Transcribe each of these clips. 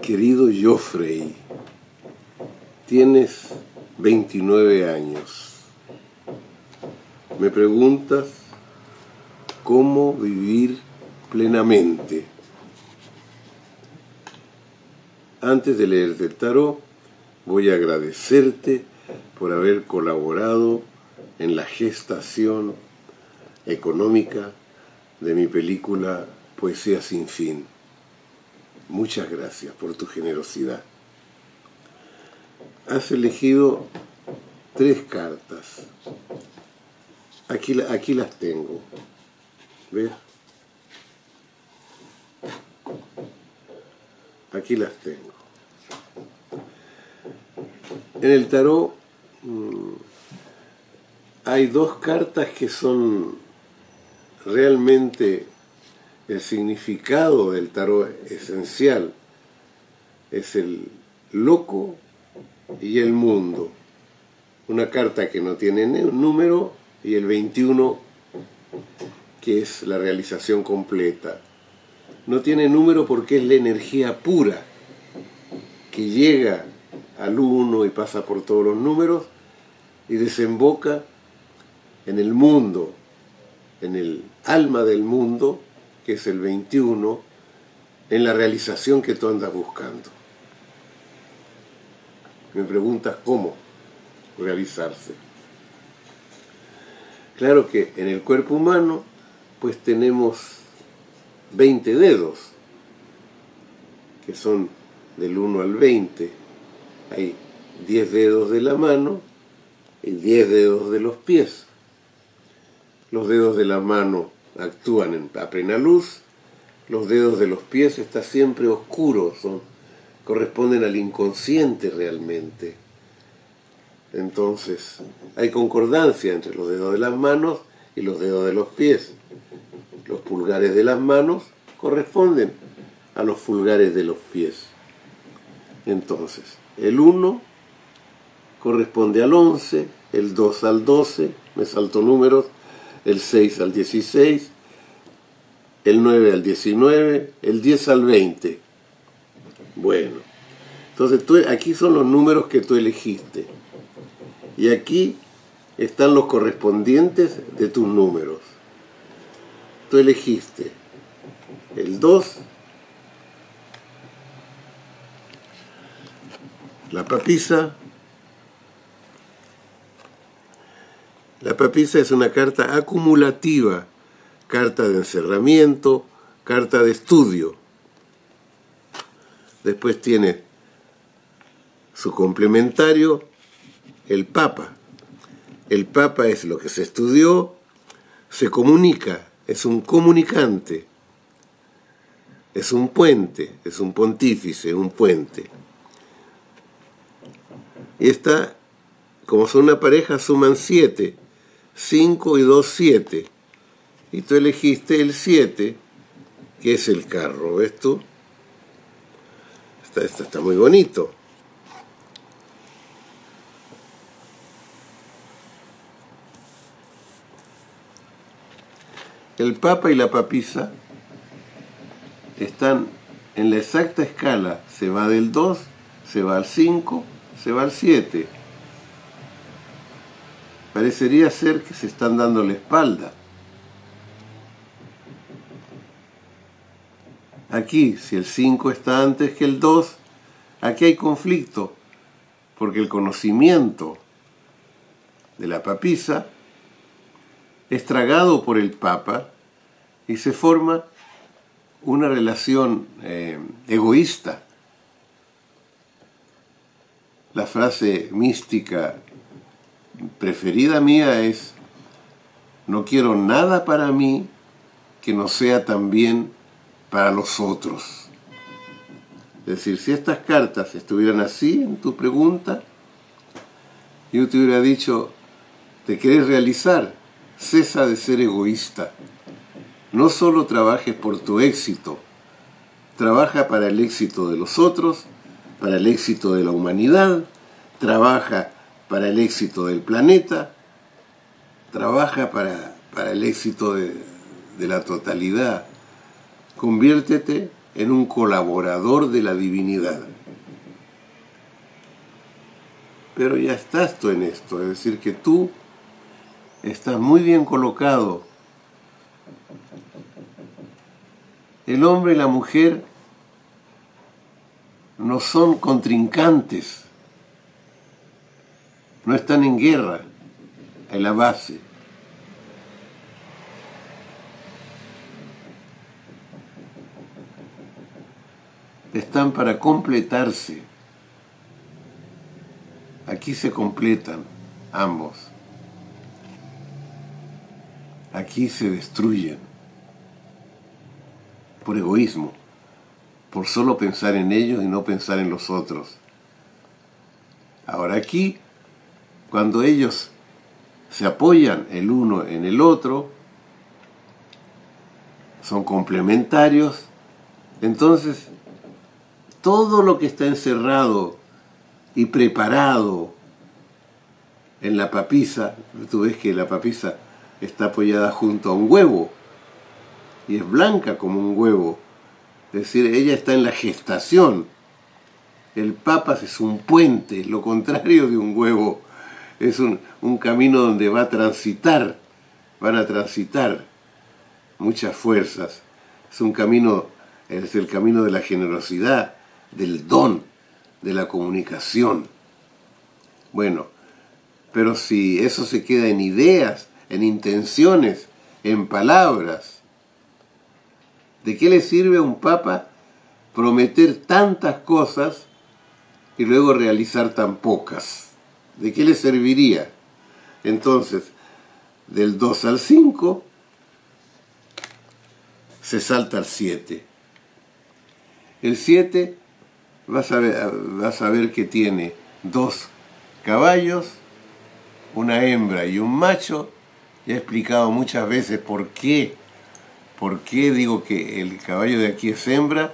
Querido Joffrey, tienes 29 años. Me preguntas cómo vivir plenamente. Antes de leerte el tarot, voy a agradecerte por haber colaborado en la gestación económica de mi película Poesía sin fin. Muchas gracias por tu generosidad. Has elegido 3 cartas. Aquí las tengo. ¿Ves? Aquí las tengo. En el tarot hay 2 cartas que son realmente el significado del tarot esencial. Es el loco y el mundo. Una carta que no tiene un número y el 21, que es la realización completa. No tiene número porque es la energía pura que llega al 1 y pasa por todos los números y desemboca en el mundo, en el alma del mundo, que es el 21, en la realización que tú andas buscando. Me preguntas cómo realizarse. Claro que en el cuerpo humano pues tenemos 20 dedos, que son del 1 al 20. Hay 10 dedos de la mano y 10 dedos de los pies. Los dedos de la mano actúan a plena luz, los dedos de los pies están siempre oscuros, corresponden al inconsciente realmente. Entonces, hay concordancia entre los dedos de las manos y los dedos de los pies. Los pulgares de las manos corresponden a los pulgares de los pies. Entonces, el 1 corresponde al 11, el 2 al 12, me salto números, el 6 al 16, el 9 al 19, el 10 al 20. Bueno, entonces aquí son los números que tú elegiste. Y aquí están los correspondientes de tus números. Tú elegiste el 2, la papisa. La papisa es una carta acumulativa, carta de encerramiento, carta de estudio. Después tiene su complementario, el Papa. El Papa es lo que se estudió, se comunica, es un comunicante, es un puente, es un pontífice, un puente. Y está, como son una pareja, suman 7. 5 y 2, 7. Y tú elegiste el 7, que es el carro. ¿Ves tú? Está muy bonito. El Papa y la papisa están en la exacta escala. Se va del 2, se va al 5, se va al 7. Parecería ser que se están dando la espalda. Aquí, si el 5 está antes que el 2, aquí hay conflicto, porque el conocimiento de la papisa es tragado por el Papa y se forma una relación egoísta. La frase mística preferida mía es: no quiero nada para mí que no sea también para los otros. Es decir, si estas cartas estuvieran así en tu pregunta, yo te hubiera dicho: ¿te querés realizar? Cesa de ser egoísta. No solo trabajes por tu éxito, trabaja para el éxito de los otros, para el éxito de la humanidad, trabaja para el éxito del planeta, trabaja para el éxito de la totalidad. Conviértete en un colaborador de la divinidad. Pero ya estás tú en esto, es decir, que tú estás muy bien colocado. El hombre y la mujer no son contrincantes, no están en guerra en la base. Están para completarse. Aquí se completan ambos. Aquí se destruyen por egoísmo, por solo pensar en ellos y no pensar en los otros. Ahora aquí, cuando ellos se apoyan el uno en el otro, son complementarios, entonces todo lo que está encerrado y preparado en la papisa, tú ves que la papisa está apoyada junto a un huevo y es blanca como un huevo, es decir, ella está en la gestación. El papas es un puente, lo contrario de un huevo, es un camino donde van a transitar muchas fuerzas, es un camino, es el camino de la generosidad, del don, de la comunicación. Bueno, pero si eso se queda en ideas, en intenciones, en palabras, ¿de qué le sirve a un papa prometer tantas cosas y luego realizar tan pocas? ¿De qué le serviría? Entonces, del 2 al 5, se salta al 7. El 7, vas a ver que tiene 2 caballos, una hembra y un macho. Ya he explicado muchas veces por qué digo que el caballo de aquí es hembra,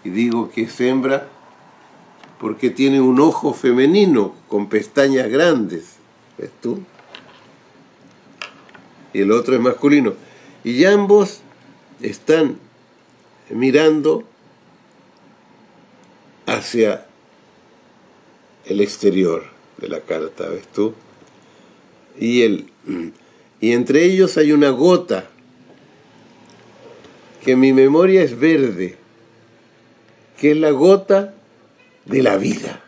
y digo que es hembra porque tiene un ojo femenino con pestañas grandes, ¿ves tú? Y el otro es masculino. Y ambos están mirando hacia el exterior de la carta, ¿ves tú? Y entre ellos hay una gota que en mi memoria es verde, que es la gota de la vida.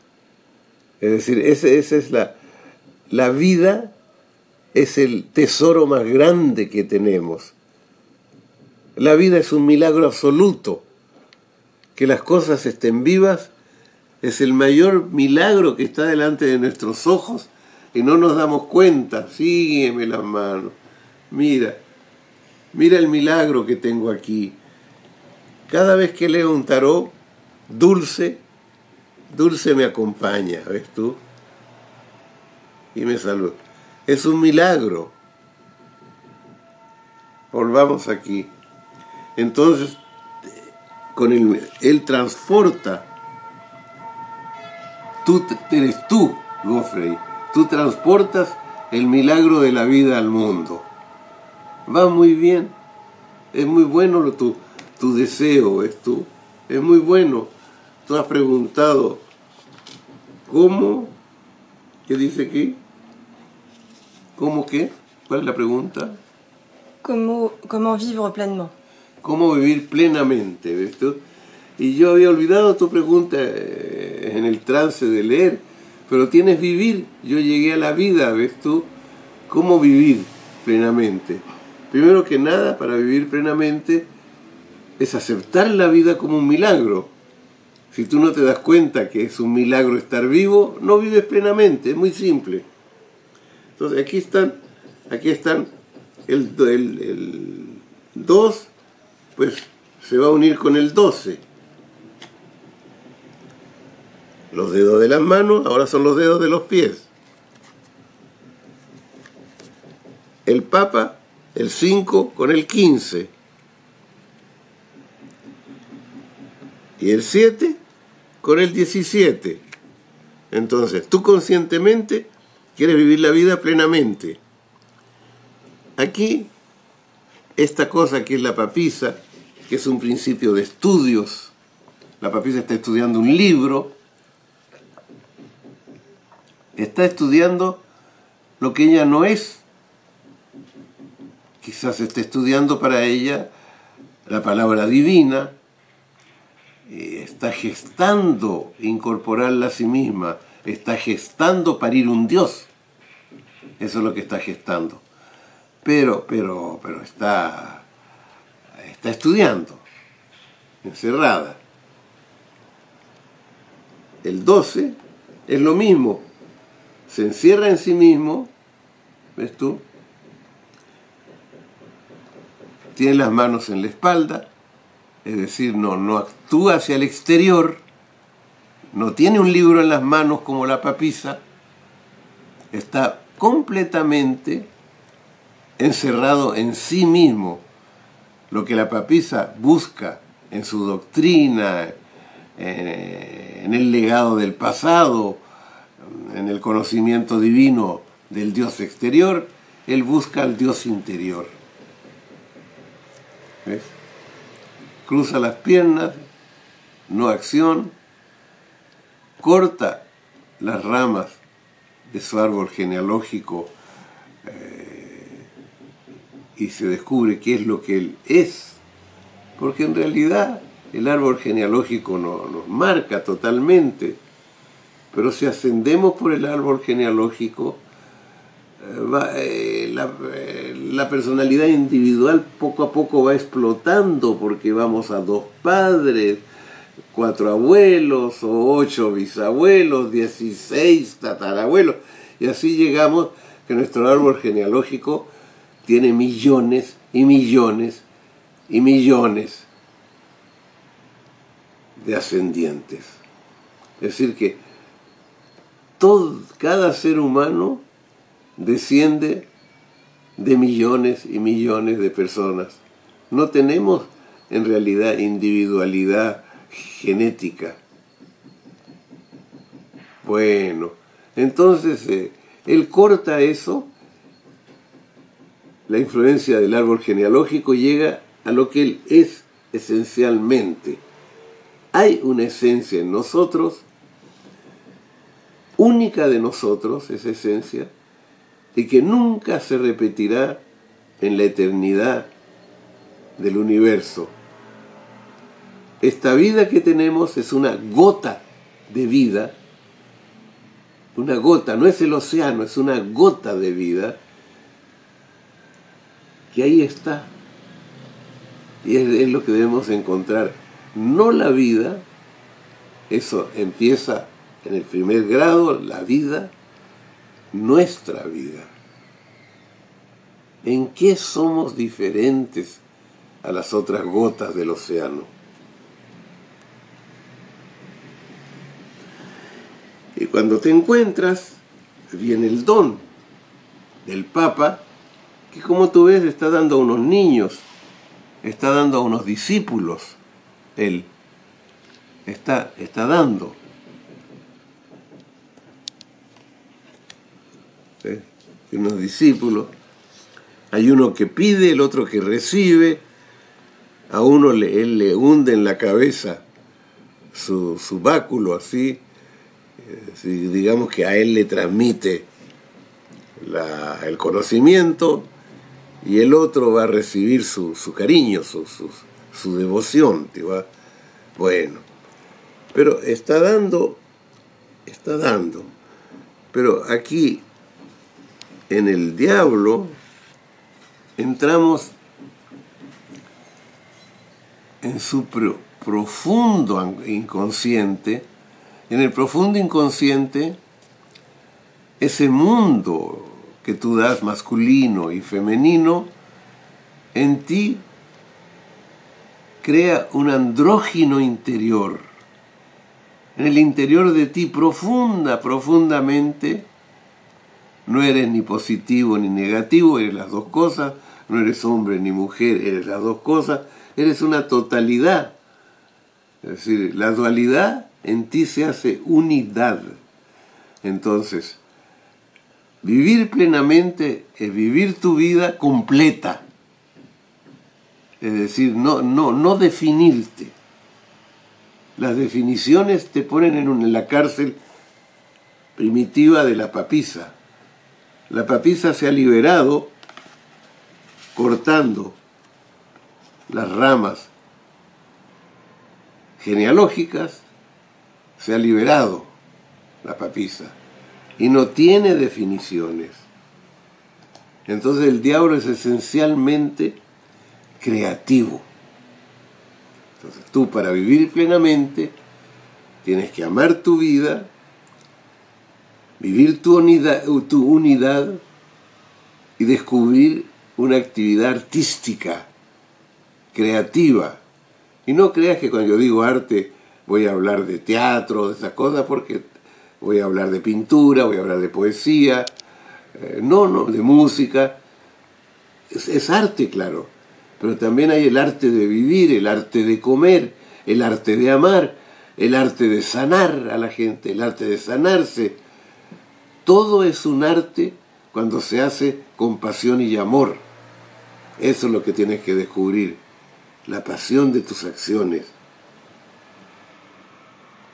Es decir, esa es la vida, es el tesoro más grande que tenemos. La vida es un milagro absoluto. Que las cosas estén vivas es el mayor milagro que está delante de nuestros ojos y no nos damos cuenta. Sígueme las manos. Mira el milagro que tengo aquí. Cada vez que leo un tarot, Dulce me acompaña, ¿ves tú? Y me saluda. Es un milagro. Volvamos aquí. Entonces, él transporta. Tú eres tú, Gofrey. Tú transportas el milagro de la vida al mundo. Va muy bien. Es muy bueno tu deseo, ¿ves tú? Es muy bueno. Tú has preguntado, ¿cómo? ¿Qué dice aquí? ¿Cómo qué? ¿Cuál es la pregunta? Comment vivre pleinement. ¿Cómo vivir plenamente? ¿Ves tú? Y yo había olvidado tu pregunta en el trance de leer, pero tienes vivir. Yo llegué a la vida, ¿ves tú? ¿Cómo vivir plenamente? Primero que nada, para vivir plenamente, es aceptar la vida como un milagro. Si tú no te das cuenta que es un milagro estar vivo, no vives plenamente, es muy simple. Entonces aquí están el 2, pues se va a unir con el 12. Los dedos de las manos ahora son los dedos de los pies. El Papa, el 5 con el 15. Y el 7 con el 17. Entonces, tú conscientemente quieres vivir la vida plenamente. Aquí, esta cosa que es la papisa, que es un principio de estudios La papisa está estudiando un libro, está estudiando lo que ella no es. Quizás esté estudiando para ella la palabra divina, está gestando incorporarla a sí misma, está gestando parir un Dios. Eso es lo que está gestando. Pero está estudiando, encerrada. El 12 es lo mismo. Se encierra en sí mismo, ¿ves tú? Tiene las manos en la espalda, es decir, no actúa hacia el exterior, no tiene un libro en las manos como la papisa, está completamente encerrado en sí mismo. Lo que la papisa busca en su doctrina, en el legado del pasado, en el conocimiento divino del Dios exterior, él busca al Dios interior. ¿Ves? Cruza las piernas, no acción, corta las ramas de su árbol genealógico y se descubre qué es lo que él es, porque en realidad el árbol genealógico nos marca totalmente, pero si ascendemos por el árbol genealógico, la personalidad individual poco a poco va explotando, porque vamos a 2 padres, 4 abuelos, o 8 bisabuelos, 16 tatarabuelos, y así llegamos que nuestro árbol genealógico tiene millones y millones y millones de ascendientes. Es decir que cada ser humano desciende de millones y millones de personas. No tenemos en realidad individualidad genética. Bueno, entonces él corta eso, la influencia del árbol genealógico, llega a lo que él es esencialmente. Hay una esencia en nosotros, única de nosotros, esa esencia, y que nunca se repetirá en la eternidad del universo. Esta vida que tenemos es una gota de vida, una gota, no es el océano, es una gota de vida, que ahí está, y es lo que debemos encontrar, no la vida, eso empieza en el primer grado, la vida, nuestra vida. ¿En qué somos diferentes a las otras gotas del océano? Y cuando te encuentras, viene el don del Papa, que como tú ves está dando a unos niños, está dando a unos discípulos, él está dando. ¿Sí? Unos discípulos, hay uno que pide, el otro que recibe, a uno él le hunde en la cabeza su báculo, así, digamos que a él le transmite el conocimiento, y el otro va a recibir su cariño, su devoción, ¿va? Bueno, pero está dando, pero aquí en el diablo entramos en su profundo inconsciente. En el profundo inconsciente, ese mundo que tú das masculino y femenino, en ti crea un andrógino interior. En el interior de ti, profundamente, no eres ni positivo ni negativo, eres las dos cosas, no eres hombre ni mujer, eres las dos cosas, eres una totalidad. Es decir, la dualidad en ti se hace unidad. Entonces, vivir plenamente es vivir tu vida completa. Es decir, no definirte. Las definiciones te ponen en la cárcel primitiva de la papisa. La papisa se ha liberado cortando las ramas genealógicas, se ha liberado la papisa y no tiene definiciones. Entonces el diablo es esencialmente creativo. Entonces tú, para vivir plenamente, tienes que amar tu vida, vivir tu unidad y descubrir una actividad artística, creativa. Y no creas que cuando yo digo arte voy a hablar de teatro, de esas cosas, porque voy a hablar de pintura, voy a hablar de poesía, no, de música. Es arte, claro, pero también hay el arte de vivir, el arte de comer, el arte de amar, el arte de sanar a la gente, el arte de sanarse. Todo es un arte cuando se hace con pasión y amor. Eso es lo que tienes que descubrir, la pasión de tus acciones.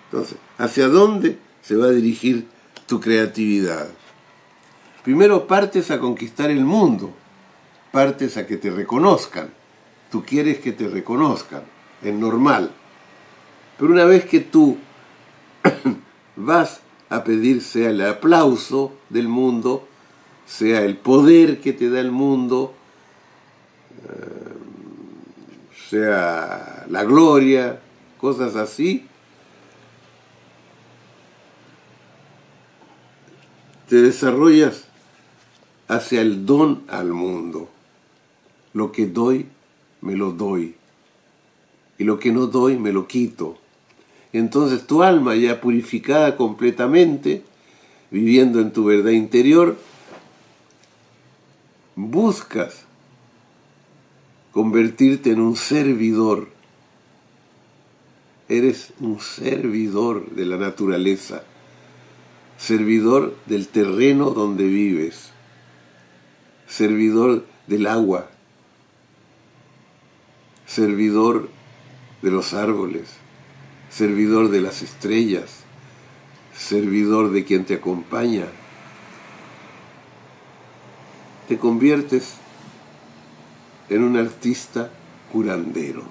Entonces, ¿hacia dónde se va a dirigir tu creatividad? Primero partes a conquistar el mundo, partes a que te reconozcan. Tú quieres que te reconozcan, es normal. Pero una vez que tú vas a pedir, sea el aplauso del mundo, sea el poder que te da el mundo, sea la gloria, cosas así, te desarrollas hacia el don al mundo. Lo que doy, me lo doy. Y lo que no doy, me lo quito. Entonces tu alma, ya purificada completamente, viviendo en tu verdad interior, buscas convertirte en un servidor. Eres un servidor de la naturaleza, servidor del terreno donde vives, servidor del agua, servidor de los árboles, servidor de las estrellas, servidor de quien te acompaña. Te conviertes en un artista curandero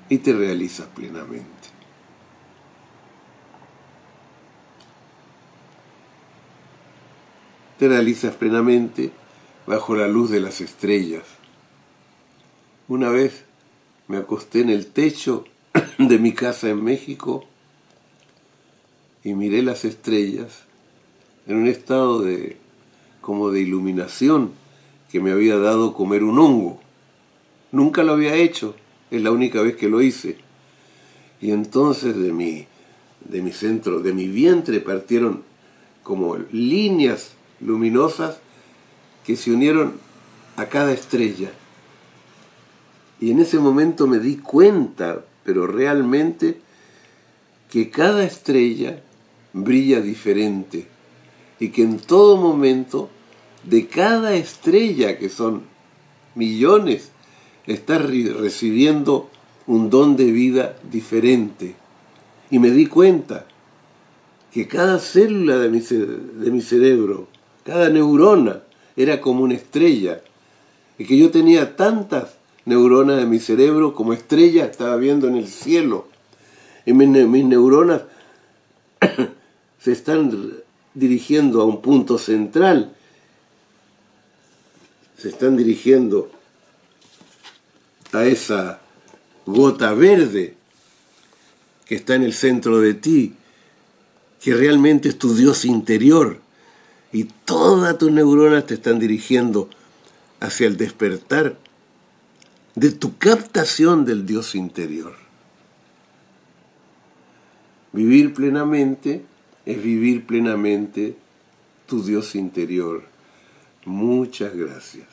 y te realizas plenamente. Te realizas plenamente bajo la luz de las estrellas. Una vez me acosté en el techo de mi casa en México y miré las estrellas en un estado como de iluminación que me había dado comer un hongo. Nunca lo había hecho, es la única vez que lo hice. Y entonces de mi centro, de mi vientre, partieron como líneas luminosas que se unieron a cada estrella. Y en ese momento me di cuenta, pero realmente, que cada estrella brilla diferente y que en todo momento, de cada estrella, que son millones, estás recibiendo un don de vida diferente. Y me di cuenta que cada célula de mi cerebro, cada neurona, era como una estrella, y que yo tenía tantas neuronas de mi cerebro como estrellas estaba viendo en el cielo. Y mis neuronas se están dirigiendo a un punto central, se están dirigiendo a esa gota verde que está en el centro de ti, que realmente es tu Dios interior, y todas tus neuronas te están dirigiendo hacia el despertar de tu captación del Dios interior. Vivir plenamente es vivir plenamente tu Dios interior. Muchas gracias.